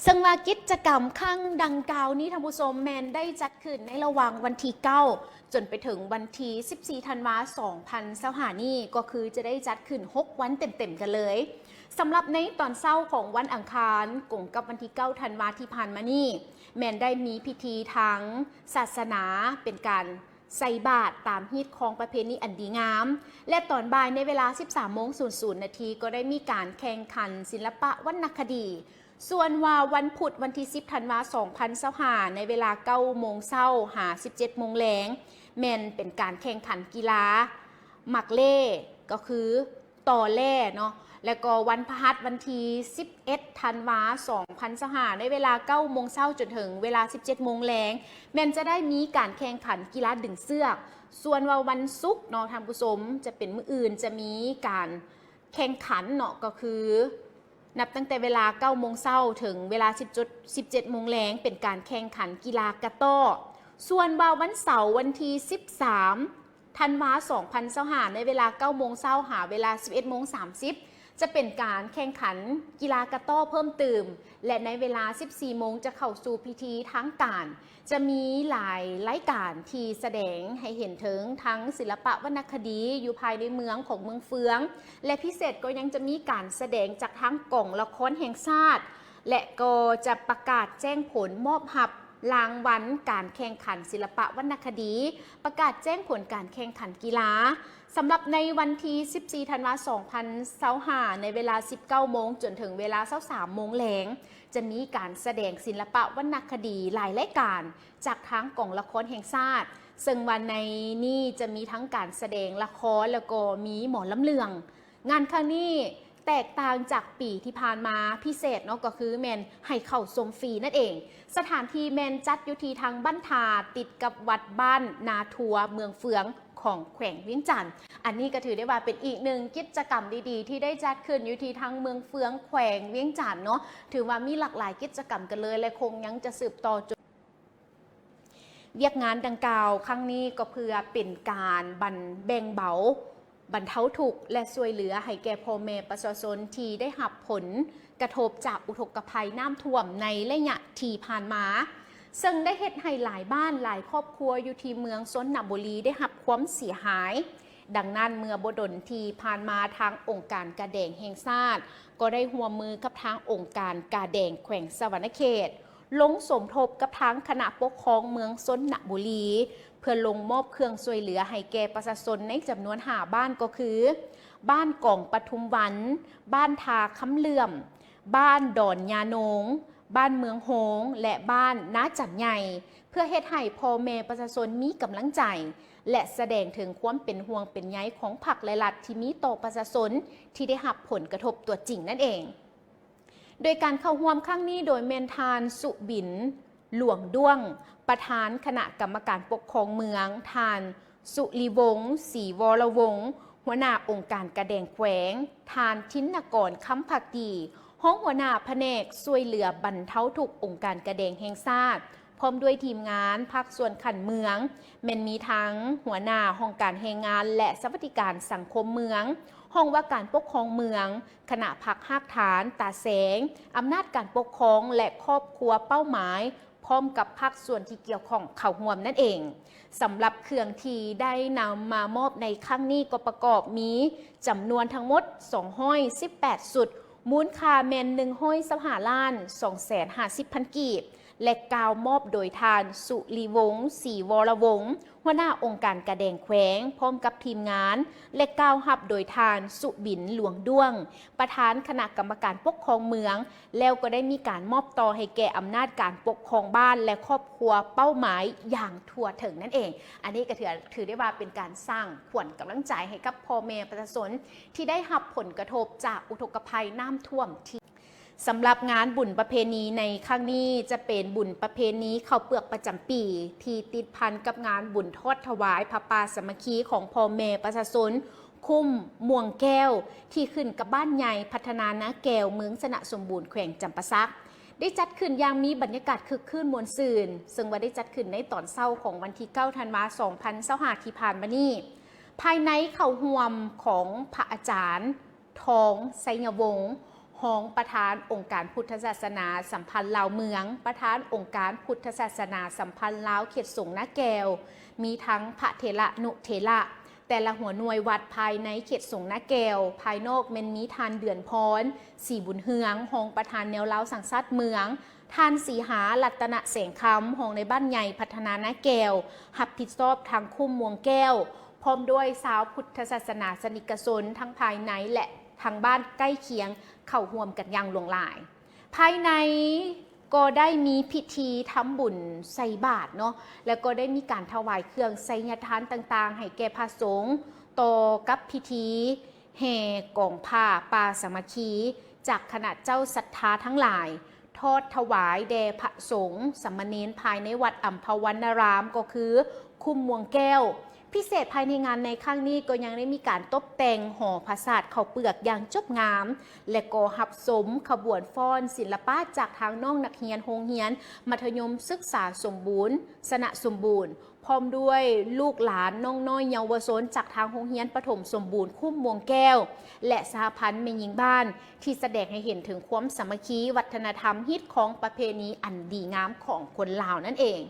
ซึ่งว่ากิจกรรมข้างดังกล่าวนี้ท่านผู้ชมแมนได้จัดขึ้นในระหว่างวันที่9จนไปถึงวันที่14ธันวาคม2025นี้ก็คือจะได้จัดขึ้น6วันเต็มๆกันเลยสำหรับในตอนเช้าของวันอังคารกงกับวันที่9ธันวาคมที่ผ่านมานี่แมนได้มีพิธีทางศาสนาเป็นการใส่บาตรตามฮีตของประเพณีอันดีงามและตอนบ่ายในเวลา 13:00 นก็ได้มีการแข่งขันศิลปะวรรณคดีส่วนว่าวันพุธวันที่10ธันวาคม2025ในเวลา9 โมงเช้าหา17 โมงแลงแมนเป็นการแข่งขันกีฬาหมักเล่ก็คือต่อแล่เนาะแล้วก็วันพฤหัสวันที่11ธันวาคม2025ในเวลา9 โมงเช้าจนถึงเวลา17 โมงแลงแมนจะได้มีการแข่งขันกีฬาดึงเสือกส่วนว่าวันศุกร์เนาะท่านผู้ชมจะเป็นมื้ออื่นจะมีการแข่งขันเนาะก็คือนับตั้งแต่เวลา9 โมงเช้าถึงเวลา17 โมงแลงเป็นการแข่งขันกีฬากระต้อส่วนวันเสาร์วันที่13ธันวาคม2025ในเวลา9 โมงเช้าหาเวลา11:30จะเป็นการแข่งขันกีฬากระต้อเพิ่มเติมและในเวลา14 โมงจะเข้าสู่พิธีทั้งการจะมีหลายรายการที่แสดงให้เห็นถึงทั้งศิลปะวรรณคดีอยู่ภายในเมืองของเมืองเฟืองและพิเศษก็ยังจะมีการแสดงจากทั้งกล่องละครแห่งชาติและก็จะประกาศแจ้งผลมอบหับรางวัลการแข่งขันศิลปะวรรณคดีประกาศแจ้งผลการแข่งขันกีฬาสำหรับในวันที่14ธันวาคม2025ในเวลา19 โมงจนถึงเวลา23 โมงแลงจะมีการแสดงศิลปะวรรณคดีหลายรายการจากทั้งกองละครแห่งชาติซึ่งวันในนี้จะมีทั้งการแสดงละครแล้วก็มีหมอลำเลืองงานครั้งนี้แตกต่างจากปีที่ผ่านมาพิเศษเนาะก็คือแมนให้เข้าชมฟรีนั่นเองสถานที่แมนจัดอยู่ที่ทางบ้านทาติดกับวัดบ้านนาทัวเมืองเฟืองของแขวงเวียงจันทร์อันนี้ก็ถือได้ว่าเป็นอีกหนึ่งกิจกรรมดีๆที่ได้จัดขึ้นอยู่ที่ทางเมืองเฟืองแขวงเวียงจันทร์เนาะถือว่ามีหลากหลายกิจกรรมกันเลยและคงยังจะสืบต่อจนเวียกงานดังกล่าวครั้งนี้ก็เพื่อเป็นการแบ่งเบาบรรเทาทุกข์และช่วยเหลือให้แก่พ่อแม่ประชาชนที่ได้รับผลกระทบจากอุทกภัยน้ำท่วมในระยะที่ผ่านมาซึ่งได้เฮ็ดให้หลายบ้านหลายครอบครัวอยู่ที่เมืองชนบุรีได้รับความเสียหายดังนั้นเมื่อบ่ดลที่ผ่านมาทางองค์การกาแดงแห่งชาติก็ได้ร่วมมือกับทางองค์การกาแดงแขวงสวรรณเขตลงสมทบกับทางคณะปกครองเมืองชนบุรีเพื่อลงมอบเครื่องช่วยเหลือให้แก่ประชาชนในจำนวน5บ้านก็คือบ้านกองปทุมวันบ้านทาคำเลื่อมบ้านดอนยาโนงบ้านเมืองโฮงและบ้านน้าจันใหญ่เพื่อเฮ็ดให้พ่อแม่ประชาชนมีกำลังใจและแสดงถึงความเป็นห่วงเป็นใยของพรรคและรัฐที่มีต่อประชาชนที่ได้รับผลกระทบตัวจริงนั่นเองโดยการเข้าร่วมครั้งนี้โดยเมนทานสุบินหลวงด้วงประธานคณะกรรมการปกครองเมืองทานสุริวงศ์ศรีวรวงศ์หัวหน้าองค์การกระแดงแขวงทานทินกรคำภักดีห้องหัวหน้าแผนกช่วยเหลือบรรเทาทุกข์องค์การกระแดงแห่งชาติพร้อมด้วยทีมงานภาคส่วนขันเมืองมีทั้งหัวหน้าห้องการแรงงานและสวัสดิการสังคมเมืองห้องว่าการปกครองเมืองคณะพักหากฐานตาแสงอำนาจการปกครองและครอบครัวเป้าหมายพร้อมกับภาคส่วนที่เกี่ยวข้องเข้าร่วมนั่นเองสำหรับเครื่องที่ได้นำมามอบในครั้งนี้ก็ประกอบมีจำนวนทั้งหมด218สุดมูลค่าแมน125 ล้าน250,000 กีบและกล่าวมอบโดยทานสุริวงศ์ศรีวรวงศ์หัวหน้าองค์การกระแดงแขวงพร้อมกับทีมงานและกล่าวรับโดยทานสุบินหลวงด้วงประธานคณะกรรมการปกครองเมืองแล้วก็ได้มีการมอบต่อให้แก่อำนาจการปกครองบ้านและครอบครัวเป้าหมายอย่างทั่วถึงนั่นเองอันนี้ก็ถือได้ว่าเป็นการสร้างขวัญกำลังใจให้กับพ่อแม่ประชาชนที่ได้รับผลกระทบจากอุทกภัยน้ำท่วมสำหรับงานบุญประเพณีในครั้งนี้จะเป็นบุญประเพณีข้าวเปลือกประจำปีที่ติดพันกับงานบุญทอดถวายพระป่าสามัคคีของพ่อแม่ประชาชนคุ้มม่วงแก้วที่ขึ้นกับบ้านใหญ่พัฒนานาแก้วเมืองสนะสมบูรณ์แขวงจำปาสักได้จัดขึ้นอย่างมีบรรยากาศคึกคืนมวลซื่นซึ่งว่าได้จัดขึ้นในตอนเช้าของวันที่9ธันวาคม2025ที่ผ่านมานี้ภายในเข้าร่วมของพระอาจารย์ทองไสยวงศ์ รองประธานองค์การพุทธศาสนาสัมพันธ์ลาวเมืองประธานองค์การพุทธศาสนาสัมพันธ์ลาวเขตสงนาแก้วมีทั้งพระเถระนุเถระแต่ละหัวหน่วยวัดภายในเขตสงนาแก้วภายนอกเป็นมีทานเดือนพรสีบุญเฮืองรองประธานแนวเล้าสังสัตเมืองทานสีหาลัตนะเสงคำรองในบ้านใหญ่พัฒนานาแก้วหับผิดชอบทางคุ้มมวงแก้วพร้อมด้วยสาวพุทธศาสนาสนิกชนทั้งภายในและทางบ้านใกล้เคียงเข้าร่วมกันอย่างหลวงหลายภายในก็ได้มีพิธีทำบุญใส่บาตรเนาะแล้วก็ได้มีการถวายเครื่องไสยทานต่างๆให้แก่พระสงฆ์ต่อกับพิธีแห่กองผ้าป่าสามัคคีจากคณะเจ้าศรัทธาทั้งหลายทอดถวายแด่พระสงฆ์สามเณรภายในวัดอัมพวันนารามก็คือคุ้มมวงแก้วพิเศษภายในงานในครั้งนี้ก็ยังได้มีการตกแต่งห่อพระศาสตร์ข้าวเปลือกอย่างจบงามและก็หับสมขบวนฟ้อนศิลปะจากทางน้องนักเรียนโรงเรียนมัธยมศึกษาสมบูรณ์สนะสมบูรณ์พร้อมด้วยลูกหลานน้องน้อยเยาวชนจากทางโรงเรียนปฐมสมบูรณ์คุ้มมวงแก้วและสหพันธ์แม่หญิงบ้านที่แสดงให้เห็นถึงความสามัคคีวัฒนธรรมฮิตของประเพณีอันดีงามของคนลาวนั่นเอง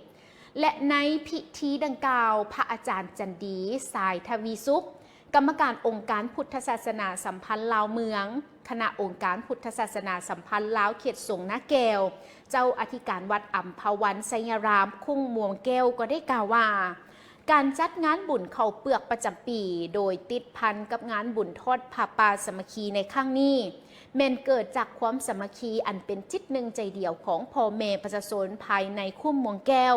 และในพิธีดังกล่าวพระอาจารย์จันดีสายทวีสุขกรรมการองค์การพุทธศาสนาสัมพันธ์ลาวเมืองคณะองค์การพุทธศาสนาสัมพันธ์ลาวเขตสงนาแก้วเจ้าอธิการวัดอัมพวันไสยรามคุ้งมวงแก้วก็ได้กล่าวว่าการจัดงานบุญข้าวเปลือกประจำปีโดยติดพันกับงานบุญทอดผ้าป่าสามัคคีในครั้งนี้แม่นเกิดจากความสามัคคีอันเป็นจิตหนึ่งใจเดียวของพ่อแม่ประชาชนภายในคุ้มมวงแก้ว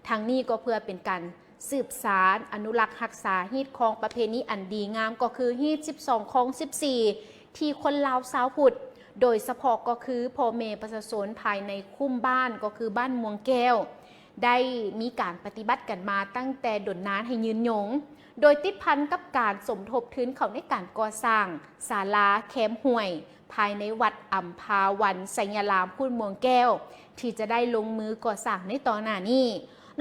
ทั้งนี้ก็เพื่อเป็นการสืบสานอนุรักษ์รักษาฮีตของประเพณีอันดีงามก็คือฮีต12ของ14ที่คนลาวชาวพุทธโดยเฉพาะก็คือพ่อแม่ประชาชนภายในคุ้มบ้านก็คือบ้านมวงแก้วได้มีการปฏิบัติกันมาตั้งแต่ดนนานให้ยืนยงโดยติดพันกับการสมทบทุนเขาในการก่อสร้างศาลาแคมป์ห้วยภายในวัดอัมพาวันไสยรามคุ้มมวงแก้วที่จะได้ลงมือก่อสร้างในตอนนี้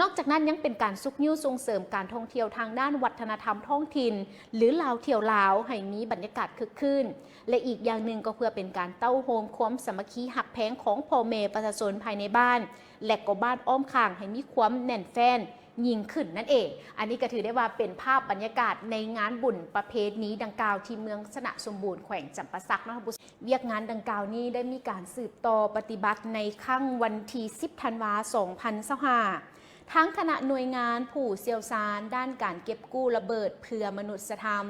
นอกจากนั้นยังเป็นการซุกยิ้วส่งเสริมการท่องเที่ยวทางด้านวัฒนธรรมท้องถิ่นหรือลาวเที่ยวลาวให้มีบรรยากาศคึกคืนและอีกอย่างหนึ่งก็เพื่อเป็นการเต้าโฮมความสามัคคีหักแพงของพ่อแม่ประชาชนภายในบ้านและก็บ้านอ้อมข้างให้มีความแน่นแฟ้นยิ่งขึ้นนั่นเองอันนี้ก็ถือได้ว่าเป็นภาพบรรยากาศในงานบุญประเพณีดังกล่าวที่เมืองสนะสมบูรณ์แขวงจำปาสักนะครับเวียกงานดังกล่าวนี้ได้มีการสืบต่อปฏิบัติในค่ำวันที่10 ธันวาคม 2025ทั้งคณะหน่วยงานผู้เชี่ยวชาญด้านการเก็บกู้ระเบิดเพื่อมนุษยธรรม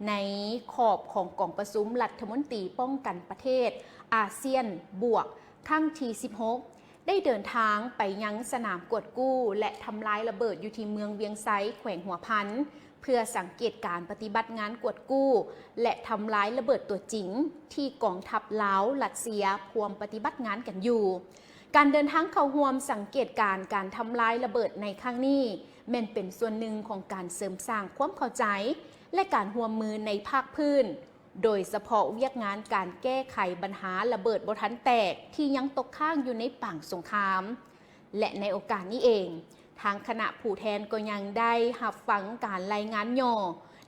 ในขอบของกองประชุมรัฐมนตรีป้องกันประเทศอาเซียนบวกครั้งที่16ได้เดินทางไปยังสนามกวดกู้และทำลายระเบิดอยู่ที่เมืองเวียงไซแขวงหัวพันเพื่อสังเกตการปฏิบัติงานกวดกู้และทำลายระเบิดตัวจริงที่กองทัพลาวรัสเซียพวมปฏิบัติงานกันอยู่การเดินทางเข้าร่วมสังเกตการทำลายระเบิดในครั้งนี้แม่นเป็นส่วนหนึ่งของการเสริมสร้างความเข้าใจและการร่วมมือในภาคพื้นโดยเฉพาะเวียกงานการแก้ไขปัญหาระเบิดบ่ทันแตกที่ยังตกค้างอยู่ในฝั่งสงครามและในโอกาสนี้เองทางคณะผู้แทนก็ยังได้รับฟังการรายงานย่อ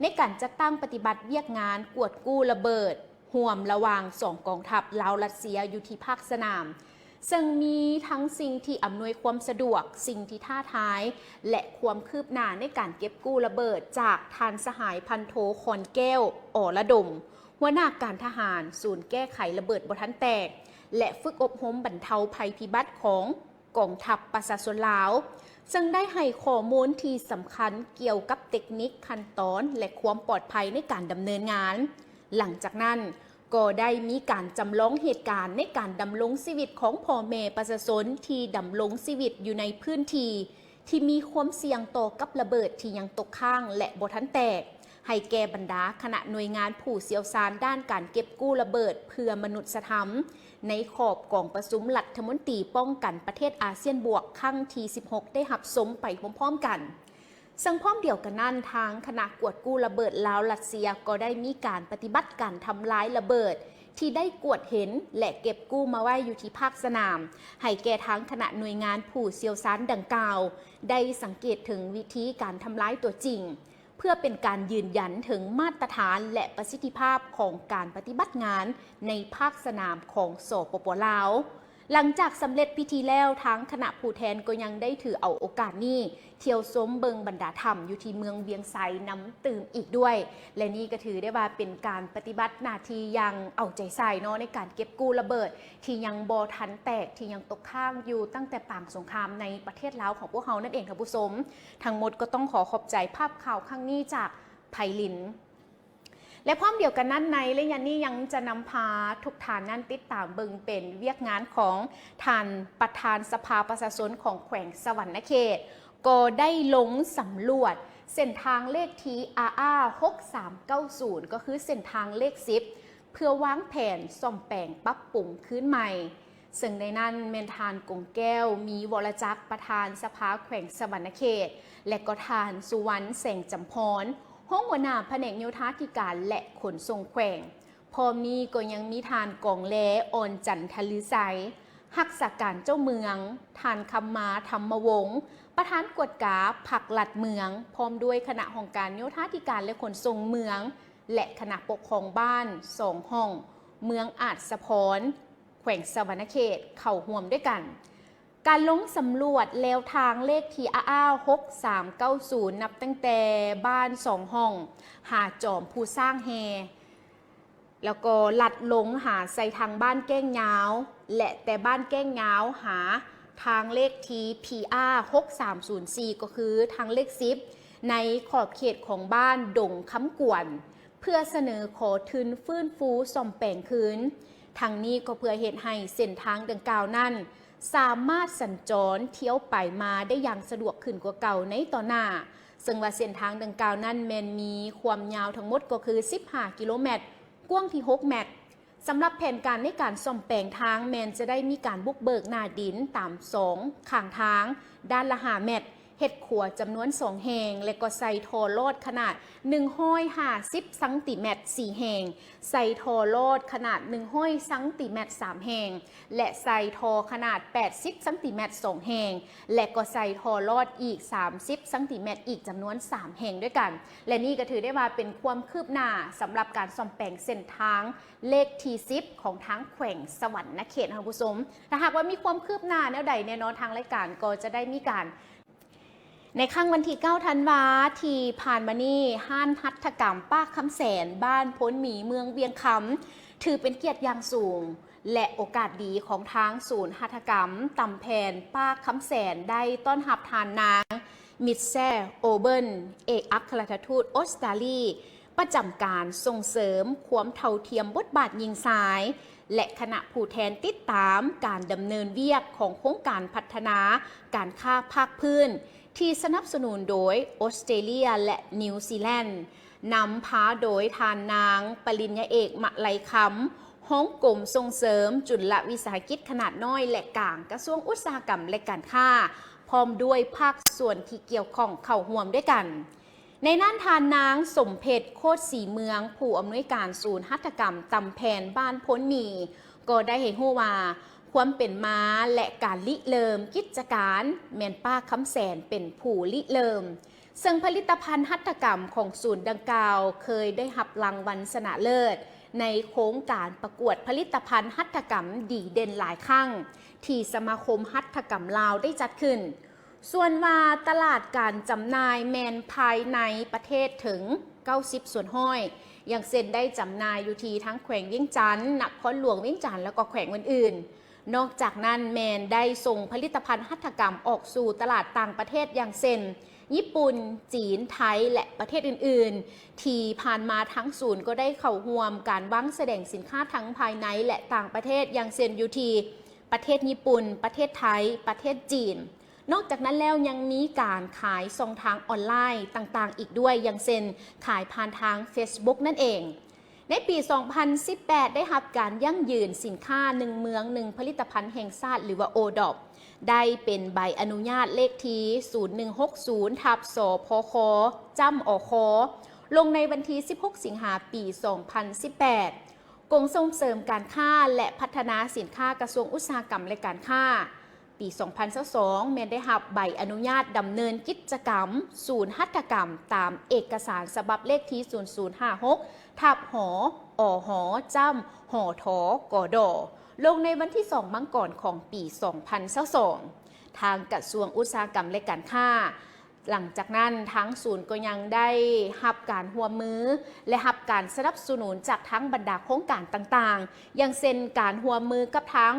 ในการจัดตั้งปฏิบัติเวียกงานกวดกู้ระเบิดห่วมระหว่าง2 กองทัพลาวรัสเซียอยู่ที่ภาคสนามซึ่งมีทั้งสิ่งที่อำนวยความสะดวกสิ่งที่ท้าทายและความคืบหน้าในการเก็บกู้ระเบิดจากทานสหายพันโทคอนแก้วอระดมหัวหน้าการทหารศูนย์แก้ไขระเบิดบ่ทันแตกและฝึกอบรมบรรเทาภัยพิบัติของกองทัพประชาชนลาวซึ่งได้ให้ข้อมูลที่สำคัญเกี่ยวกับเทคนิคขั้นตอนและความปลอดภัยในการดำเนินงานหลังจากนั้นก็ได้มีการจำลองเหตุการณ์ในการดำรงชีวิตของพ่อแม่ประชาชนที่ดำรงชีวิตอยู่ในพื้นที่ที่มีความเสี่ยงต่อกับระเบิดที่ยังตกค้างและบ่ทันแตกให้แก่บรรดาคณะหน่วยงานผู้เชี่ยวชาญด้านการเก็บกู้ระเบิดเพื่อมนุษยธรรมในขอบกองประชุมรัฐมนตรีป้องกันประเทศอาเซียนบวกครั้งที่16ได้หับสมไปพร้อมๆกันซึ่งพร้อมเดียวกันนั้นทางคณะกวดกู้ระเบิดลาวรัสเซียก็ได้มีการปฏิบัติการทำลายระเบิดที่ได้กวดเห็นและเก็บกู้มาไว้อยู่ที่ภาคสนามให้แก่ทางคณะหน่วยงานผู้เชี่ยวชาญดังกล่าวได้สังเกตถึงวิธีการทำลายตัวจริง พื่อเป็นการยืนยันถึงมาตรฐานและประสิทธิภาพของการปฏิบัติงานในภาคสนามของสปป.ลาวหลังจากสำเร็จพิธีแล้วทั้งคณะผู้แทนก็ยังได้ถือเอาโอกาสนี้เที่ยวชมเบิงบรรดาธรรมอยู่ที่เมืองเวียงไซน้ำตื่มอีกด้วยและนี่ก็ถือได้ว่าเป็นการปฏิบัติหน้าที่ยังเอาใจใส่เนาะในการเก็บกู้ระเบิดที่ยังบ่ทันแตกที่ยังตกค้างอยู่ตั้งแต่ปางสงครามในประเทศลาวของพวกเขานั่นเองค่ะผู้ชมทั้งหมดก็ต้องขอบใจภาพข่าวครั้งนี้จากไพลินและพร้อมเดียวกันนั้นในและยันนี่ยังจะนำพาทุกท่านนั้นติดตามเบิงเป็นเวียกงานของท่านประธานสภาประชาชนของแขวงสวรรณเขตก็ได้ลงสำรวจเส้นทางเลขที่ RR 6390ก็คือเส้นทางเลข10เพื่อวางแผนซ่อมแปลงปรับปรุงคืนใหม่ซึ่งในนั้นเมนทานกงแก้วมีวรจักรประธานสภาแขวงสวรรณเขตและก็ทานสุวรรณแสงจำพรห้องหัวหน้าแผนกโยธาธิการและขนส่งแขวงพร้อมนี้ก็ยังมีทานกองแลออนจันทลือไซหักษาการเจ้าเมืองทานคำมาธรรมวงศ์ประธานกวดกาผักหลัดเมืองพร้อมด้วยคณะของการโยธาธิการและขนส่งเมืองและคณะปกครองบ้าน2ห้องเมืองอาจสะพรแขวงสวรรณเขตเข้าร่วมด้วยกันการลงสำรวจแนวทางเลขที่6390นับตั้งแต่บ้าน2ห้องหาจอมผู้สร้างแฮแล้วก็ลัดลงหาใส่ทางบ้านแก้งยาวและแต่บ้านแก้งยาวหาทางเลขที่ PR 6304ก็คือทางเลข10ในขอบเขตของบ้านดงคำกวนเพื่อเสนอขอทุนฟื้นฟูซ่อมแปลงคืนทางนี้ก็เพื่อเหตุให้เส้นทางดังกล่าวนั้นสามารถสัญจรเที่ยวไปมาได้อย่างสะดวกขึ้นกว่าเก่าในต่อหน้าซึ่งว่าเส้นทางดังกล่าวนั้นแมนมีความยาวทั้งหมดก็คือ15กิโลเมตรกว้างที่6เมตรสำหรับแผนการในการซ่อมแปลงทางแมนจะได้มีการบุกเบิกหน้าดินตาม2ข้างทางด้านละ5เมตรเฮ็ดขัวจำนวน2แห่งและก็ใส่ท่อลอดขนาด150ซังติเมตร4แห่งใส่ท่อลอดขนาด100ซังติเมตร3แห่งและใส่ท่อขนาด80ซังติเมตร2แห่งและก็ใส่ท่อลอดอีก30ซังติเมตรอีกจำนวน3แห่งด้วยกันและนี่ก็ถือได้ว่าเป็นความคืบหน้าสำหรับการซ่อมแปลงเส้นทางเลขที่10ของทางแขวงสวรรณเขตค่ะผู้ชมถ้าหากว่ามีความคืบหน้าแนวใดแน่นอนทางรายการก็จะได้มีการในครั้งวันที่9ธันวาที่ผ่านมานี่ห้านหัตถกรรมป้าคำแสนบ้านพ้นหมีเมืองเวียงคำถือเป็นเกียรติอย่างสูงและโอกาสดีของทางศูนย์หัตถกรรมตำแพนป้าคำแสนได้ต้อนรับทานนางมิดแซโอเบิลเอกอัครราชทูตออสเตรเลียประจำการส่งเสริมความเท่าเทียมบทบาทหญิงชายและคณะผู้แทนติดตามการดำเนินเวียกของโครงการพัฒนาการค้าภาคพื้นที่สนับสนุนโดยออสเตรเลียและนิวซีแลนด์นำพาโดยทานนางปริญญาเอกมะไลคำห้องกรมส่งเสริมจุลวิสาหกิจขนาดน้อยและกลางกระทรวงอุตสาหกรรมและการค้าพร้อมด้วยภาคส่วนที่เกี่ยวข้องเข้าร่วมด้วยกันในนั้นทานนางสมเพชรโคตรศรีเมืองผู้อำนวยการศูนย์หัตถกรรมตำแพนบ้านพ้นมีก็ได้ให้ฮู้ว่าความเป็นมาและการลิเริ่มกิจการแมนป้าคำแสนเป็นผู้ลิเริ่มซึ่งผลิตภัณฑ์หัตถกรรมของศูนย์ดังกล่าวเคยได้รับรางวัลชนะเลิศในโครงการประกวดผลิตภัณฑ์หัตถกรรมดีเด่นหลายครั้งที่สมาคมหัตถกรรมลาวได้จัดขึ้นส่วนมาตลาดการจำหน่ายแมนภายในประเทศถึง90ส่วนห้อยอย่างเช่นได้จำหน่ายอยู่ที่ทั้งแขวงเวียงจันทน์นครหลวงเวียงจันทน์แล้วก็แขวงอื่นๆนอกจากนั้นแมนได้ส่งผลิตภัณฑ์หัตถกรรมออกสู่ตลาดต่างประเทศอย่างเช่นญี่ปุ่นจีนไทยและประเทศอื่นๆที่ผ่านมาทั้งศูนย์ก็ได้เข้าร่วมการวางแสดงสินค้าทั้งภายในและต่างประเทศอย่างเช่นอยู่ที่ประเทศญี่ปุ่นประเทศไทยประเทศจีนนอกจากนั้นแล้วยังมีการขายช่องทางออนไลน์ต่างๆอีกด้วยอย่างเช่นขายผ่านทาง Facebook นั่นเองในปี 2018 ได้รับการยั่งยืนสินค้า1เมือง1ผลิตภัณฑ์แห่งชาติหรือว่า ODOP ได้เป็นใบอนุญาตเลขที่0160/สพคจ้ำอคลงในวันที่16 สิงหาคม ปี 2018 กรมส่งเสริมการค้าและพัฒนาสินค้ากระทรวงอุตสาหกรรมและการค้า ปี 2022 แม่นได้รับใบอนุญาตดำเนินกิจกรรมศูนย์หัตถกรรมตามเอกสารฉบับเลขที่ 0056 ทับหอหอจ้ำหอทอกอดอลงในวันที่ 2 มังกรของปี 2022 ทางกระทรวงอุตสาหกรรมและการค้าหลังจากนั้นทั้งศูนย์ก็ยังได้รับการร่วมมือและรับการสนับสนุนจากทั้งบรรดาโครงการต่างๆอย่างเช่นการร่วมมือกับทั้ง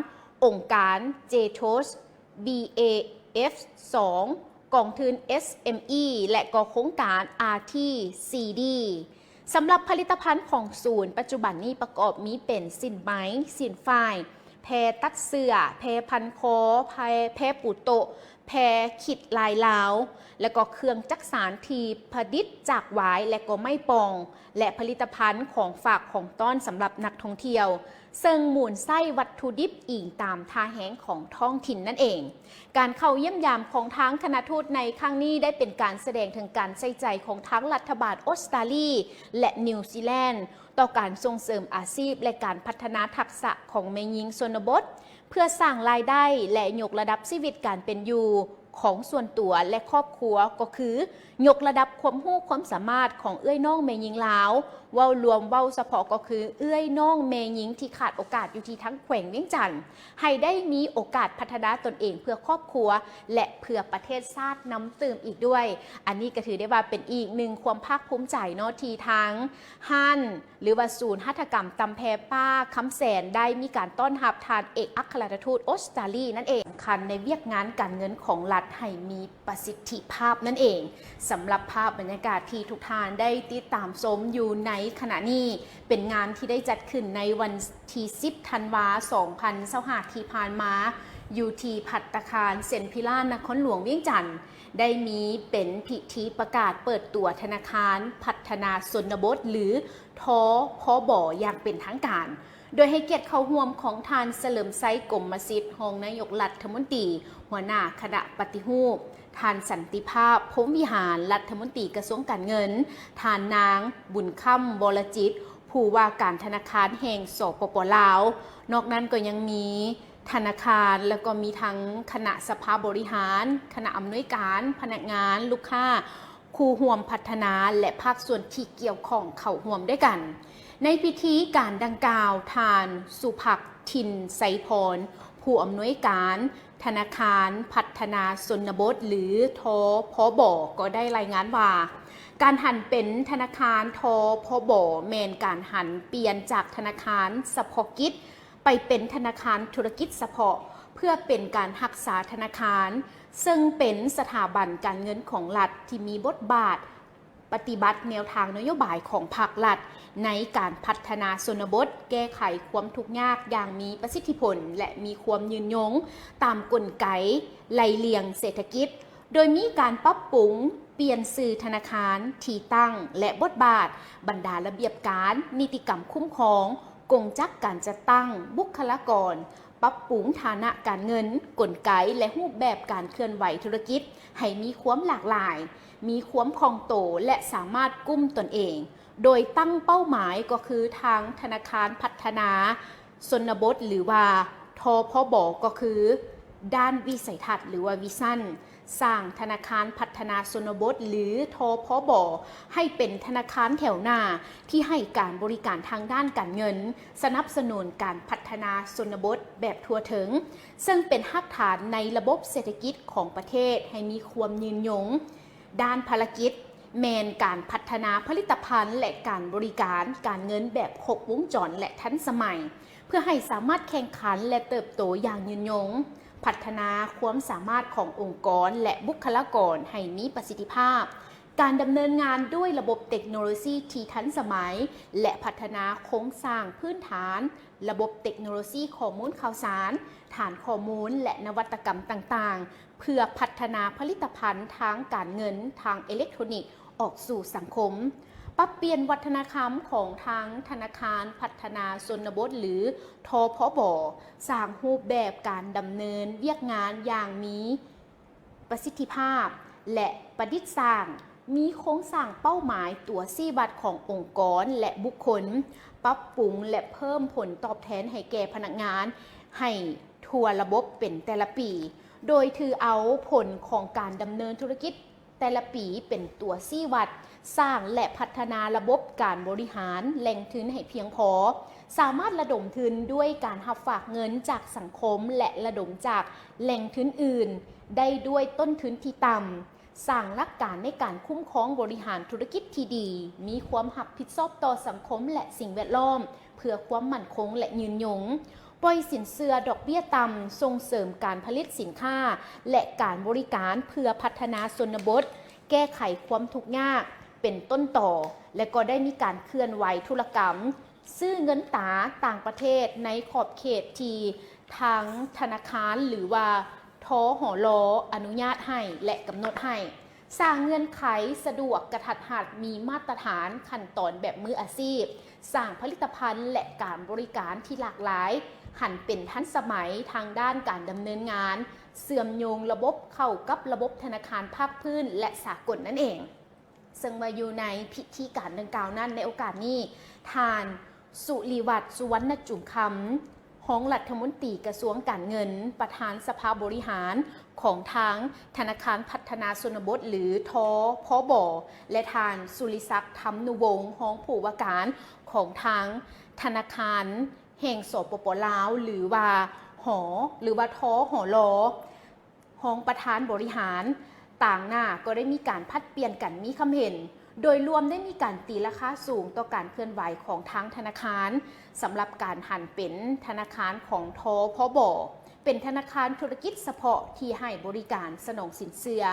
องค์การ JTOS BAF2 กองทุน SME และก็โครงการ RTCD สำหรับผลิตภัณฑ์ของศูนย์ปัจจุบันนี้ประกอบมีเป็นสินไหมสินฝ้ายแพรตัดเสื้อแพรพันคอแพรปูโตะแพรขิดลายลาวและก็เครื่องจักสานทีผลิตจากหวายและก็ไม่ปองและผลิตภัณฑ์ของฝากของต้อนสำหรับนักท่องเที่ยวซึ่งหมูลไส้วัตถุดิบอิงตามท่าแห้งของท้องถิ่นนั่นเองการเข้าเยี่ยมยามของทั้งคณะทูตในครั้งนี้ได้เป็นการแสดงถึงการใส่ใจของทั้งรัฐบาลออสเตรเลียและนิวซีแลนด์ต่อการส่งเสริมอาชีพและการพัฒนาทักษะของแม่หญิงชนบทเพื่อสร้างรายได้และยกระดับชีวิตการเป็นอยู่ของส่วนตัวและครอบครัวก็คือยกระดับความรู้ความสามารถของเอื้อยน้องแม่หญิงลาวเว้ารวมเว้าเฉพาะก็คือเอื้อยน้องแม่หญิงที่ขาดโอกาสอยู่ที่ทั้งแขวงเวียงจันทน์ให้ได้มีโอกาสพัฒนาตนเองเพื่อครอบครัวและเพื่อประเทศชาติน้ำเติมอีกด้วยอันนี้ก็ถือได้ว่าเป็นอีกหนึ่งความภาคภูมิใจเนาะที่ทั้งฮั่นหรือว่าศูนย์หัตถกรรมตำแพป้าคำแสนได้มีการต้อนรับทานเอกอัครราชทูตออสเตรเลียนั่นเองคันในเวียกงานการเงินของรัฐให้มีประสิทธิภาพนั่นเองสำหรับภาพบรรยากาศที่ทุกท่านได้ติดตามชมอยู่ในขณะนี้เป็นงานที่ได้จัดขึ้นในวันที่10 ธันวาคม 2025 ที่ผ่านมาอยู่ที่ภัตตาคารเซ็นทรัลพิลานนครหลวงเวียงจันทน์ได้มีเป็นพิธีประกาศเปิดตัวธนาคารพัฒนาชนบทหรือทพบอย่างเป็นทางการโดยให้เกียรติเข้าร่วมของทานเฉลิมไซกรมสิทธิ์รองนายกรัฐมนตรีหัวหน้าคณะปฏิรูปทานสันติภาพพรหมวิหารรัฐมนตรีกระทรวงการเงินทานนางบุญค่ำวรจิตผู้ว่าการธนาคารแห่งสปป.ลาวนอกนั้นก็ยังมีธนาคารแล้วก็มีทั้งคณะสภาบริหารคณะอำนวยการพนักงานลูกค้าครูห่วมพัฒนาและภาคส่วนที่เกี่ยวข้องเข้าร่วมด้วยกันในพิธีการดังกล่าวทานสุภักทินไสพรผู้อำนวยการธนาคารพัฒนาชนบทหรือทพบก็ได้รายงานว่าการหันเป็นธนาคารทพบแมนการหันเปลี่ยนจากธนาคารเฉพาะกิจไปเป็นธนาคารธุรกิจเฉพาะเพื่อเป็นการรักษาธนาคารซึ่งเป็นสถาบันการเงินของรัฐที่มีบทบาทปฏิบัติแนวทางนโยบายของภาครัฐในการพัฒนาชนบทแก้ไขความทุกข์ยากอย่างมีประสิทธิผลและมีความยืนยงตามกลไกไหลเลียงเศรษฐกิจโดยมีการปรับปรุงเปลี่ยนสื่อธนาคารที่ตั้งและบทบาทบรรดาระเบียบการนิติกรรมคุ้มครองกงจักการจัดตั้งบุคลากรปรับปรุงฐานะการเงินกลไกและรูปแบบการเคลื่อนไหวธุรกิจให้มีความหลากหลายมีความคล่องโตและสามารถกุ้มตนเองโดยตั้งเป้าหมายก็คือทางธนาคารพัฒนาชนบทหรือว่าทพบก็คือด้านวิสัยทัศน์หรือว่าวิชั่นสร้างธนาคารพัฒนาชนบทหรือทพบให้เป็นธนาคารแถวหน้าที่ให้การบริการทางด้านการเงินสนับสนุนการพัฒนาชนบทแบบทั่วถึงซึ่งเป็นรากฐานในระบบเศรษฐกิจของประเทศให้มีความยืนยงด้านภารกิจแมนการพัฒนาผลิตภัณฑ์และการบริการการเงินแบบครบวงจรและทันสมัยเพื่อให้สามารถแข่งขันและเติบโตอย่างยืนยงพัฒนาความสามารถขององค์กรและบุคลากรให้มีประสิทธิภาพการดำเนินงานด้วยระบบเทคโนโลยีที่ทันสมัยและพัฒนาโครงสร้างพื้นฐานระบบเทคโนโลยีข้อมูลข่าวสารฐานข้อมูลและนวัตกรรมต่างๆเพื่อพัฒนาผลิตภัณฑ์ทางการเงินทางอิเล็กทรอนิกส์ออกสู่สังคมปรับเปลี่ยนวัฒนธรรมของทางธนาคารพัฒนาชนบทหรือทพบสร้างรูปแบบการดำเนินเวียกงานอย่างมีประสิทธิภาพและประดิษฐ์สร้างมีโครงสร้างเป้าหมายตัวชี้วัดขององค์กรและบุคคลปรับปรุงและเพิ่มผลตอบแทนให้แก่พนักงานให้ท ทัวระบบเป็นแต่ละปี โดยถือเอาผลของการดำเนินธุรกิจแต่ละปีเป็นตัวชี้วัดสร้างและพัฒนาระบบการบริหารแหล่งทุนให้เพียงพอสามารถระดมทุนด้วยการหับฝากเงินจากสังคมและระดมจากแหล่งทุนอื่นได้ด้วยต้นทุนที่ต่ำสร้างหลักการในการคุ้มครองบริหารธุรกิจที่ดีมีความรับผิดชอบต่อสังคมและสิ่งแวดล้อมเพื่อความมั่นคงและยืนยงปล่อยสินเชื่อดอกเบี้ยต่ำส่งเสริมการผลิตสินค้าและการบริการเพื่อพัฒนาชนบทแก้ไขความทุกข์ยากเป็นต้นต่อและก็ได้มีการเคลื่อนไหวธุรกรรมซื้อเงินตราต่างประเทศในขอบเขตที่ทางธนาคารหรือว่าทหล.อนุญาตให้และกำหนดให้สร้างเงื่อนไขสะดวกกระทัดรัดมีมาตรฐานขั้นตอนแบบมืออาชีพสร้างผลิตภัณฑ์และการบริการที่หลากหลายหันเป็นทันสมัยทางด้านการดำเนินงานเสื่อมโยงระบบเข้ากับระบบธนาคารภาคพื้นและสากลนั่นเองซึ่งมาอยู่ในพิธีการดังกล่าวนั้นในโอกาสนี้ทานสุริวัฒน์สุวรรณจุ่มคำของรัฐมนตรีกระทรวงการเงินประธานสภาบริหารของทางธนาคารพัฒนาชนบทหรือทพบและทานสุริศักดิ์ธรรมนุวงศ์ของผู้ว่าการของทางธนาคารแห่งสปป.ลาวหรือว่าทหล.ของประธานบริหารต่างหน้าก็ได้มีการพัดเปลี่ยนกันมีคำเห็นโดยรวมได้มีการตีราคาสูงต่อการเคลื่อนไหวของทางธนาคารสำหรับการหันเป็นธนาคารของทพบ.เป็นธนาคารธุรกิจเฉพาะที่ให้บริการสนองสินเชื่อ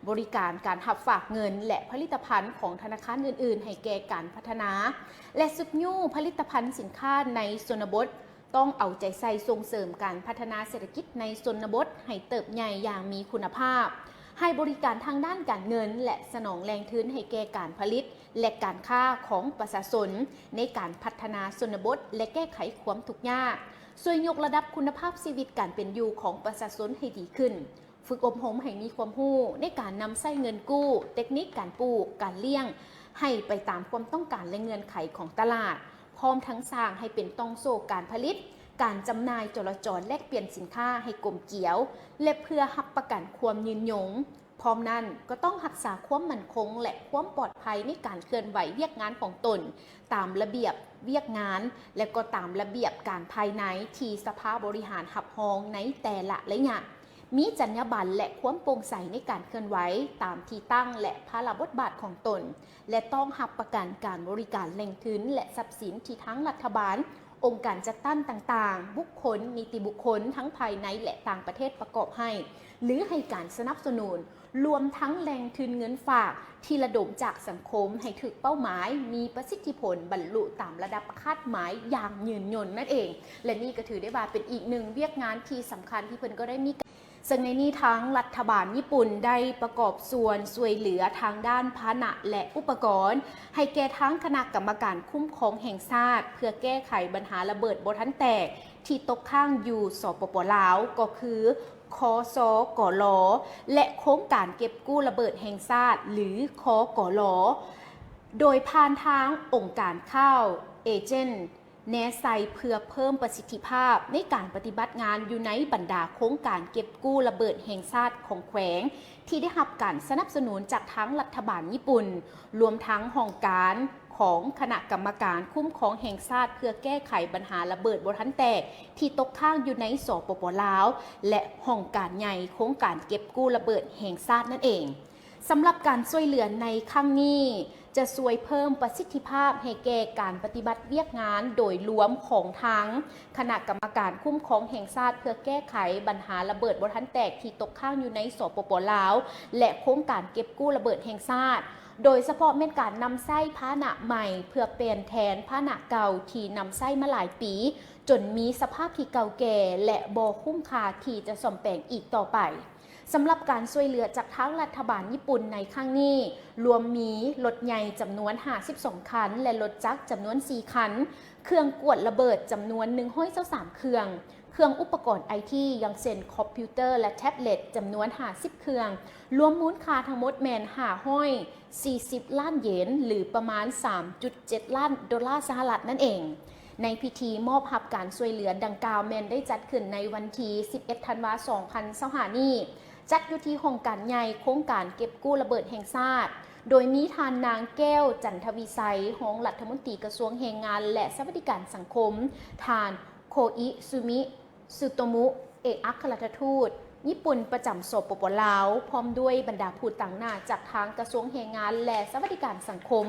บริการการหับฝากเงินและผลิตภัณฑ์ของธนาคารอื่นๆให้แก่การพัฒนาและสุดยู่ผลิตภัณฑ์สินค้าในชนบทต้องเอาใจใส่ส่งเสริมการพัฒนาเศรษฐกิจในชนบทให้เติบใหญ่อย่างมีคุณภาพให้บริการทางด้านการเงินและสนองแรงทุนให้แก่การผลิตและการค้าของประชาชนในการพัฒนาชนบทและแก้ไขความทุกข์ยากช่วยยกระดับคุณภาพชีวิตการเป็นอยู่ของประชาชนให้ดีขึ้นฝึกอบรมให้มีความรู้ในการนำใช้เงินกู้เทคนิคการปลูกการเลี้ยงให้ไปตามความต้องการและเงื่อนไขของตลาดพร้อมทั้งสร้างให้เป็นต้องโซ่การผลิตการจำหน่ายจราจรแลกเปลี่ยนสินค้าให้กลมเกลียวและเพื่อรับประกันความยืนยงพร้อมนั้นก็ต้องรักษาความมั่นคงและความปลอดภัยในการเคลื่อนไหวเวียกงานของตนตามระเบียบเวียกงานและก็ตามระเบียบการภายในที่สภาบริหารหับห้องในแต่ละระยะมีจรรยาบรรณและความโปร่งใสในการเคลื่อนไหวตามที่ตั้งและภาระบทบาทของตนและต้องรับประกันการบริการแหล่งทุนและทรัพย์สินที่ทั้งรัฐบาลองค์การจัดตั้งต่างๆบุคคลนิติบุคคลทั้งภายในและต่างประเทศประกอบให้หรือให้การสนับสนุนรวมทั้งแหล่งทุนเงินฝากที่ระดมจากสังคมให้ถึงเป้าหมายมีประสิทธิผลบรรลุตามระดับคาดหมายอย่างยืนยนนั่นเองและนี่ก็ถือได้ว่าเป็นอีกหนึ่งเวียกงานที่สำคัญที่เพิ่นก็ได้มีซึ่งในนี้ทั้งรัฐบาลญี่ปุ่นได้ประกอบส่วนช่วยเหลือทางด้านพาหนะและอุปกรณ์ให้แก่ทั้งคณะกรรมการคุ้มครองแห่งชาติเพื่อแก้ไขปัญหาระเบิดบ่ทันแตกที่ตกค้างอยู่สปป.ลาวก็คือคสกลและโครงการเก็บกู้ระเบิดแห่งชาติหรือคกลโดยผ่านทางองค์การข้าวเอเจนต์แนไซเพื่อเพิ่มประสิทธิภาพในการปฏิบัติงานอยู่ในบรรดาโครงการเก็บกู้ระเบิดแห่งชาติของแขวงที่ได้รับการสนับสนุนจากทั้งรัฐบาลญี่ปุ่นรวมทั้งห้องการของคณะกรรมการคุ้มครองแห่งชาติเพื่อแก้ไขปัญหาระเบิดบ่ทันแตกที่ตกค้างอยู่ในสปป.ลาวและห้องการใหญ่โครงการเก็บกู้ระเบิดแห่งชาตินั่นเองสำหรับการช่วยเหลือในครั้งนี้จะช่วยเพิ่มประสิทธิภาพให้แก่การปฏิบัติเวียกงานโดยรวมของทั้งคณะกรรมการคุ้มครองแห่งชาติเพื่อแก้ไขปัญหาระเบิดบ่ทันแตกที่ตกค้างอยู่ในสปป.ลาวและโครงการเก็บกู้ระเบิดแห่งชาติโดยเฉพาะเป็นการนำไส้พาหนะใหม่เพื่อเปลี่ยนแทนพาหนะเก่าที่นำไส้มาหลายปีจนมีสภาพที่เก่าแก่และบ่คุ้มค่าที่จะซ่อมแปลงอีกต่อไปสำหรับการช่วยเหลือจากทางรัฐบาลญี่ปุ่นในครั้งนี้รวมมีรถใหญ่จำนวน52คันและรถจักรจำนวน4คันเครื่องกวดระเบิดจำนวน123เครื่องอุปกรณ์ไอทีอย่างเช่นคอมพิวเตอร์และแท็บเล็ตจำนวน50เครื่องรวมมูลค่าทั้งหมดแมน40ล้านเยนหรือประมาณ 3.7 ล้านดอลลาร์สหรัฐนั่นเอง ในพิธีมอบรับการช่วยเหลือดังกล่าวแม่นได้จัดขึ้นในวันที่ 11 ธันวาคม 2025 นี้จัดอยู่ที่ห้องการใหญ่โครงการเก็บกู้ระเบิดแห่งชาติโดยมีทานนางแก้วจันทวิไสรองรัฐมนตรีกระทรวงแรงงานและสวัสดิการสังคมทานโคอิซุมิสุโตมุเอกอัครราชทูตญี่ปุ่นประจำสปป.ลาวพร้อมด้วยบรรดาผู้ต่างหน้าจากทางกระทรวงแรงงานและสวัสดิการสังคม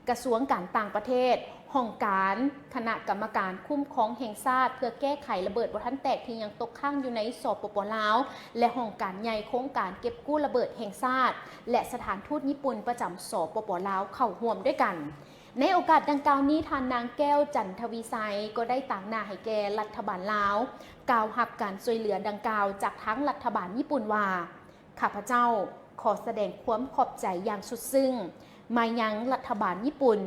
กระทรวงการต่างประเทศห้องการคณะกรรมการคุ้มครองแห่งชาติเพื่อแก้ไขระเบิดบ่ทันแตกที่ยังตกค้างอยู่ในสปป.ลาวและห้องการใหญ่โครงการเก็บกู้ระเบิดแห่งชาติและสถานทูตญี่ปุ่นประจำสปป.ลาวเข้าร่วมด้วยกันในโอกาสดังกล่าวนี้ทานนางแก้วจันทวิไสรก็ได้ต่างหน้าให้แก่รัฐบาลลาวกล่าวรับการช่วยเหลือดังกล่าวจากทั้งรัฐบาลญี่ปุ่นว่าข้าพเจ้าขอแสดงความขอบใจอย่างสุดซึ้งมายังรัฐบาลญี่ปุ่น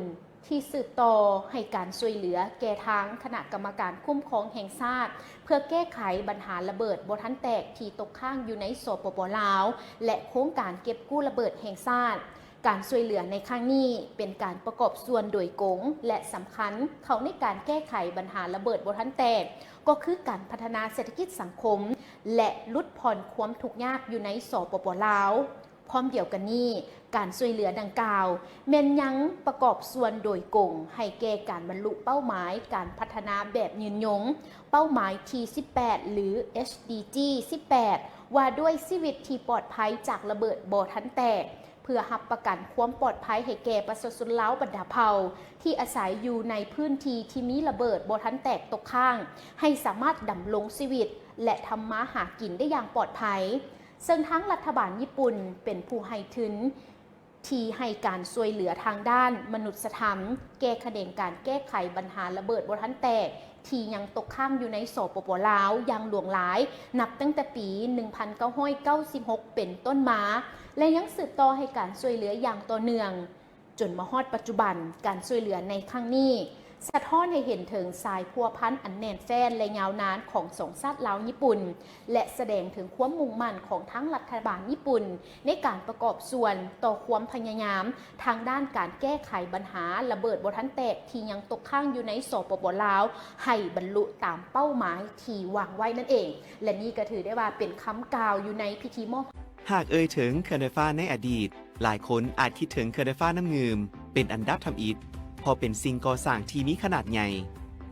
ที่สืบต่อให้การช่วยเหลือแก่ทางคณะกรรมการคุ้มครองแห่งชาติเพื่อแก้ไขปัญหาระเบิดบ่ทันแตกที่ตกค้างอยู่ในสปป.ลาวและโครงการเก็บกู้ระเบิดแห่งชาติการช่วยเหลือในครั้งนี้เป็นการประกอบส่วนโดยกงและสำคัญเขาในการแก้ไขปัญหาระเบิดบ่ทันแตกก็คือการพัฒนาเศรษฐกิจสังคมและลดผ่อนความทุกข์ยากอยู่ในสปป.ลาวพร้อมเดียวกันนี้การช่วยเหลือดังกล่าวแม่นยังประกอบส่วนโดยกงให้แก่การบรรลุเป้าหมายการพัฒนาแบบยืนยงเป้าหมาย T18 หรือ SDG 18ว่าด้วยชีวิตที่ปลอดภัยจากระเบิดบ่ทันแตกเพื่อรับประกันความปลอดภัยให้แก่ประชาชนลาวบรรดาเผ่าที่อาศัยอยู่ในพื้นที่ที่มีระเบิดบ่ทันแตกตกค้างให้สามารถดำรงชีวิตและทำมาหากินได้อย่างปลอดภัยซึ่งทั้งรัฐบาลญี่ปุ่นเป็นผู้ให้ทุนที่ให้การช่วยเหลือทางด้านมนุษยธรรมแก้ไขการแก้ไขปัญหาระเบิดบ่ทันแตกที่ยังตกค้างอยู่ในสปป.ลาวอย่างหลวงหลายนับตั้งแต่ปี 1996 เป็นต้นมาและยังสืบต่อให้การช่วยเหลืออย่างต่อเนื่องจนมาฮอดปัจจุบันการช่วยเหลือในครั้งนี้สะท้อนให้เห็นถึงสายพัวพันอันแน่นแฟ้นและยาวนานของสองชาติลาวญี่ปุ่นและแสดงถึงความมุ่งมั่นของทั้งรัฐบาลญี่ปุ่นในการประกอบส่วนต่อความพยายามทางด้านการแก้ไขปัญหาระเบิดบ่ทันแตกที่ยังตกค้างอยู่ในสปป.ลาวให้บรรลุตามเป้าหมายที่วางไว้นั่นเองและนี่ก็ถือได้ว่าเป็นคำกล่าวอยู่ในพิธีมอบหากเอ่ยถึงเขื่อนไฟฟ้าในอดีตหลายคนอาจคิดถึงเขื่อนไฟฟ้าน้ำงืมเป็นอันดับทำอิฐพอเป็นสิ่งก่อสร้างที่มีขนาดใหญ่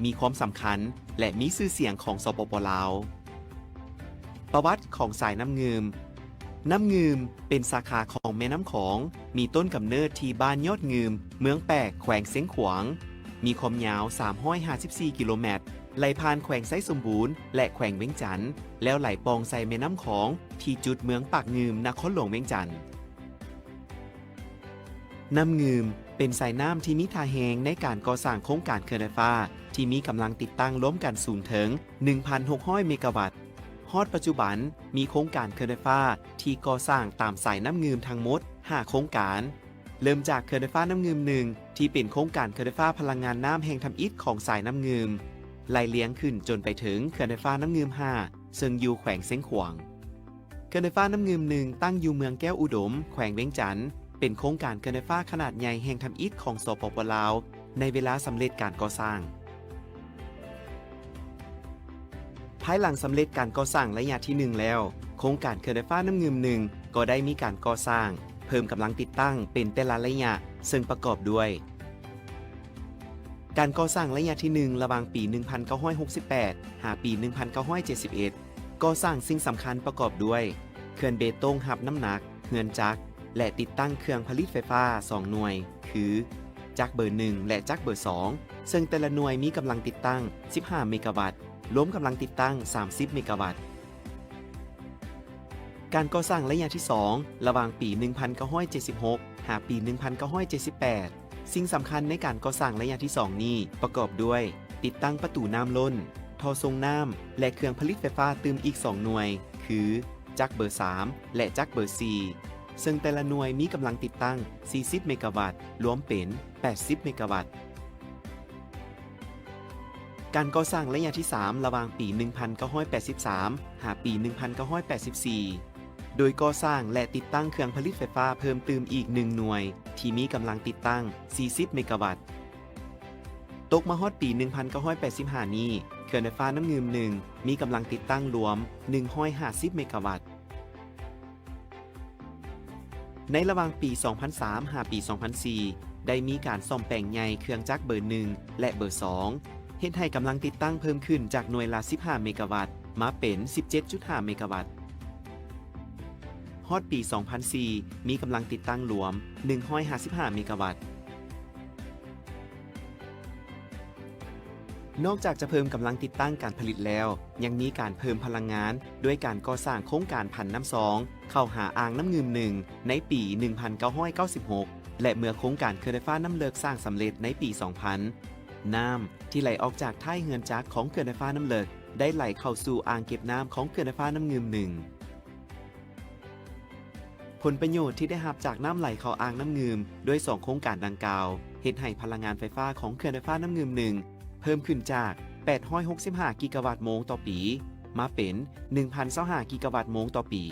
มีความสำคัญและมีชื่อเสียงของสปป.ลาวประวัติของสายน้ำงืมเป็นสาขาของแม่น้ำของมีต้นกำเนิดที่บ้านยอดงืมเมืองแปกแขวงเสียงขวางมีความยาว354 กิโลเมตรไหลผ่านแขวงไซสมบูรณ์และแขวงเวียงจันทน์แล้วไหลปองใส่แม่น้ำของที่จุดเมืองปากงืมนครหลวงเวียงจันทน์น้ำงืมเป็นสายน้ำที่มีท่าแหงในการก่อสร้างโครงการเขื่อนไฟฟ้าที่มีกำลังติดตั้งล้มกันสูงถึง 1,600 เมกะวัตต์ฮอดปัจจุบันมีโครงการเขื่อนไฟฟ้าที่ก่อสร้างตามสายน้ำงืมทั้งหมด 5 โครงการเริ่มจากเขื่อนไฟฟ้าน้ำงืม1ที่เป็นโครงการเขื่อนไฟฟ้าพลังงานน้ำแห่งทำอิฐของสายน้ำงืมไล่เลี้ยงขึ้นจนไปถึงเขื่อนไฟฟ้าน้ำงืม5ซึ่งอยู่แขวงเสียงขวางเขื่อนไฟฟ้าน้ำงืม1ตั้งอยู่เมืองแก้วอุดมแขวงเวียงจันทน์เป็นโครงการเขื่อนไฟฟ้าขนาดใหญ่แห่งทำอิฐของสปป.ลาวในเวลาสำเร็จการก่อสร้างภายหลังสำเร็จการก่อสร้างระยะที่1แล้วโครงการเขื่อนไฟฟ้าน้ำงืม1ก็ได้มีการก่อสร้างเพิ่มกำลังติดตั้งเป็นแต่ละระยะซึ่งประกอบด้วยการก่อสร้างระยะที่1ระหว่างปี 1968 หาปี 1971 ก่อสร้างสิ่งสำคัญประกอบด้วยเขื่อนเบตงหับน้ำหนักเฮือนจักรและติดตั้งเครื่องผลิตไฟฟ้า2หน่วยคือจักรเบอร์1และจักรเบอร์2ซึ่งแต่ละหน่วยมีกำลังติดตั้ง15เมกะวัตต์รวมกำลังติดตั้ง30เมกะวัตต์การก่อสร้างระยะที่2ระหว่างปี 1976 หาปี 1978 สิ่งสำคัญในการก่อสร้างระยะที่2นี้ประกอบด้วยติดตั้งประตูน้ำล้นท่อส่งน้ำและเครื่องผลิตไฟฟ้าตื่มอีก2หน่วยคือจักรเบอร์3และจักรเบอร์4ซึ่งแต่ละหน่วยมีกำลังติดตั้ง40เมกะวัตต์รวมเป็น80เมกะวัตต์การก่อสร้างระยะที่3ระหว่างปี 1983 หาปี 1984 โดยก่อสร้างและติดตั้งเครื่องผลิตไฟฟ้าเพิ่มเติมอีก1หน่วยที่มีกำลังติดตั้ง40เมกะวัตต์ ตกมาฮอดปี 1985 นี้เขื่อนไฟฟ้าน้ำงืม1มีกำลังติดตั้งรวม 150 เมกะวัตต์ ในระหว่างปี 2003 หาปี 2004 ได้มีการซ่อมแปลงใหญ่เครื่องจักรเบอร์ 1 และเบอร์ 2 เฮ็ดให้กำลังติดตั้งเพิ่มขึ้นจากหน่วยละ 15 เมกะวัตต์ มาเป็น 17.5 เมกะวัตต์ ฮอดปี 2004 มีกำลังติดตั้งรวม 155 เมกะวัตต์ นอกจากจะเพิ่มกำลังติดตั้งการผลิตแล้ว ยังมีการเพิ่มพลังงานด้วยการก่อสร้างโครงการผันน้ำ2เข้าหาอ่างน้ำงืม1ในปี 1996 และเมื่อโครงการเขื่อนไฟฟ้าน้ำเลิกสร้างสำเร็จในปี 2000 น้ำที่ไหลออกจากท้ายเฮือนจักรของเขื่อนไฟฟ้าน้ำเลิกได้ไหลเข้าสู่อ่างเก็บน้ำของเขื่อนไฟฟ้าน้ำงืม1ผลประโยชน์ที่ได้รับจากน้ำไหลเข้าอ่างน้ำงืมด้วย2โครงการดังกล่าวเฮ็ดให้พลังงานไฟฟ้าของเขื่อนไฟฟ้าน้ำงืม1เพิ่มขึ้นจาก 865 กิกะวัตต์โมงต่อปี มาเป็น 1,025 กิกะวัตต์โมงต่อปี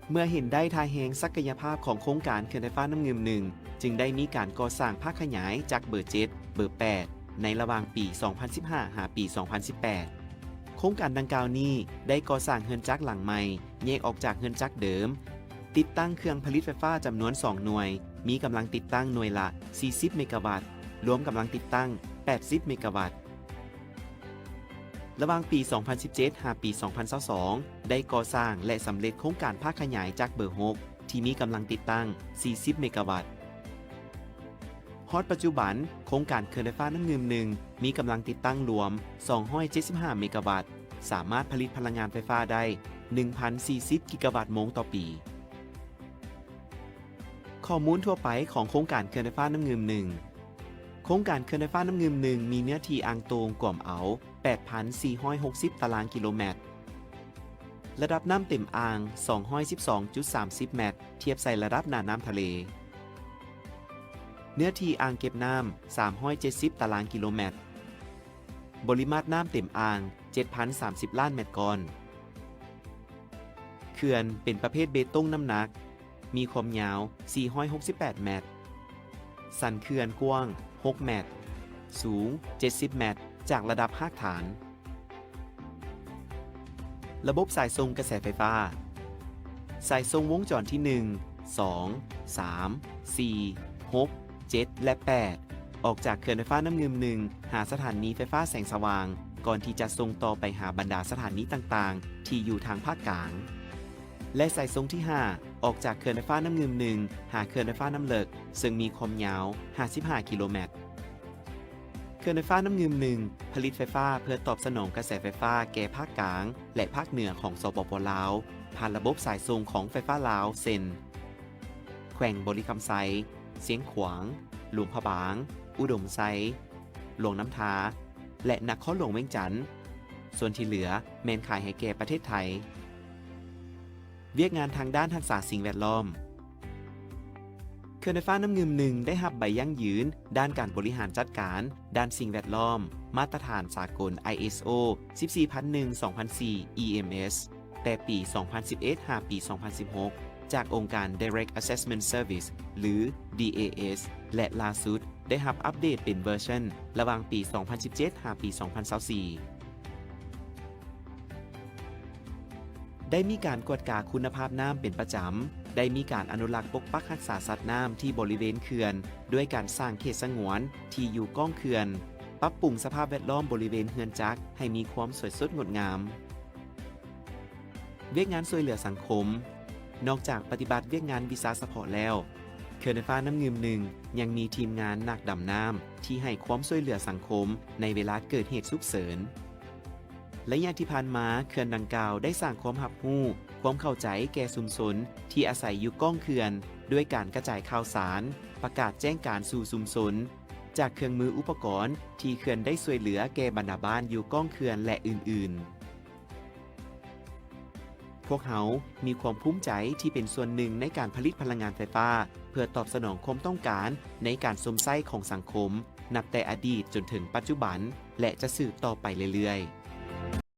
เมื่อเห็นได้ท่าแหงศักยภาพของโครงการเขื่อนไฟฟ้าน้ำงืม1จึงได้มีการก่อสร้างภาคขยายจากเบอร์ 7 เบอร์ 8 ในระหว่างปี 2015 หาปี 2018 โครงการดังกล่าวนี้ได้ก่อสร้างเฮือนจักรหลังใหม่แยกออกจากเฮือนจักรเดิม ติดตั้งเครื่องผลิตไฟฟ้าจำนวน 2 หน่วย มีกำลังติดตั้งหน่วยละ 40 เมกะวัตต์รวมกำลังติดตั้ง 80 เมกะวัตต์ ระหว่างปี 2017 หาปี 2022 ได้ก่อสร้างและสำเร็จโครงการภาคขยายจากเบอร์ 6 ที่มีกำลังติดตั้ง 40 เมกะวัตต์ ฮอดปัจจุบันโครงการเขื่อนไฟฟ้าน้ำงืม1มีกำลังติดตั้งรวม 275 เมกะวัตต์ สามารถผลิตพลังงานไฟฟ้าได้ 1,040 กิกะวัตต์โมงต่อปี ข้อมูลทั่วไปของโครงการเขื่อนไฟฟ้าน้ำงืม1โครงการเขื่อนไฟฟ้าน้ำงืม1มีเนื้อที่อ่างโตงกว่มเอา 8,460 ตารางกิโลเมตร ระดับน้ำเต็มอ่าง 212.30 เมตร เทียบใส่ระดับหน้าน้ำทะเล เนื้อที่อ่างเก็บน้ำ 370 ตารางกิโลเมตร ปริมาตรน้ำเต็มอ่าง 7,030 ล้านเมตรก้อน เขื่อนเป็นประเภทเบตงน้ำหนัก มีความยาว 468 เมตร สันเขื่อนกว้าง 6 เมตร สูง 70 เมตร จากระดับหากฐาน ระบบสายส่งกระแสไฟฟ้า สายส่งวงจรที่ 1 2 3 4 6 7 และ 8 ออกจากเขื่อนไฟฟ้าน้ำงืม1หาสถานีไฟฟ้าแสงสว่าง ก่อนที่จะส่งต่อไปหาบรรดาสถานีต่างๆ ที่อยู่ทางภาคกลาง และสายส่งที่ 5 ออกจากเขื่อนไฟฟ้าน้ำงืม1หาเขื่อนไฟฟ้าน้ำเลิกซึ่งมีความยาว 55 กิโลเมตร เขื่อนไฟฟ้าน้ำงืม1ผลิตไฟฟ้าเพื่อตอบสนองกระแสไฟฟ้าแก่ภาคกลางและภาคเหนือของสปป.ลาวผ่านระบบสายส่งของไฟฟ้าลาวเซ็นแขวงบริคำไซเสียงขวางหลวงพะบาง อุดมไซหลวงน้ำทาและนครหลวงเวียงจันทน์ส่วนที่เหลือแมนขายให้แก่ประเทศไทยเวียกงานทางด้านรักษาสิ่งแวดล้อมเขื่อนไฟฟ้าน้ำงืม1ได้รับใบยั่งยืนด้านการบริหารจัดการด้านสิ่งแวดล้อมมาตรฐานสากล ISO 14001:2004 EMS แต่ปี 2011 หาปี 2016 จากองค์การ Direct Assessment Service หรือ DAS และล่าสุดได้รับอัปเดตเป็นเวอร์ชันระหว่างปี 2017 หาปี 2024 ได้มีการกวดกาคุณภาพน้ำเป็นประจำ ได้มีการอนุรักษ์ปกปักรักษาสัตว์น้ำที่บริเวณเขื่อนด้วยการสร้างเขตสงวนที่อยู่ก้องเขื่อนปรับปรุงสภาพแวดล้อมบริเวณเฮือนจักรให้มีความสวยสดงดงามเวียกงานช่วยเหลือสังคมนอกจากปฏิบัติเวียกงานวิสาสะเพาะแล้วเขื่อนไฟฟ้าน้ำงืม1ยังมีทีมงานนักดำน้ำที่ให้ความช่วยเหลือสังคมในเวลาเกิดเหตุฉุกเฉินและอย่างที่ผ่านมาเขื่อนดังกล่าวได้สร้างความรับรู้ความเข้าใจแก่ชุมชนที่อาศัยอยู่ก้องเขื่อนด้วยการกระจายข่าวสารประกาศแจ้งการสู่ชุมชนจากเครื่องมืออุปกรณ์ที่เขื่อนได้ช่วยเหลือแก่บรรดาบ้านอยู่ก้องเขื่อนและอื่นๆพวกเขามีความภูมิใจที่เป็นส่วนหนึ่งในการผลิตพลังงานไฟฟ้าเพื่อตอบสนองความต้องการในการสมใช้ของสังคมนับแต่อดีตจนถึงปัจจุบันและจะสืบต่อไปเรื่อยๆ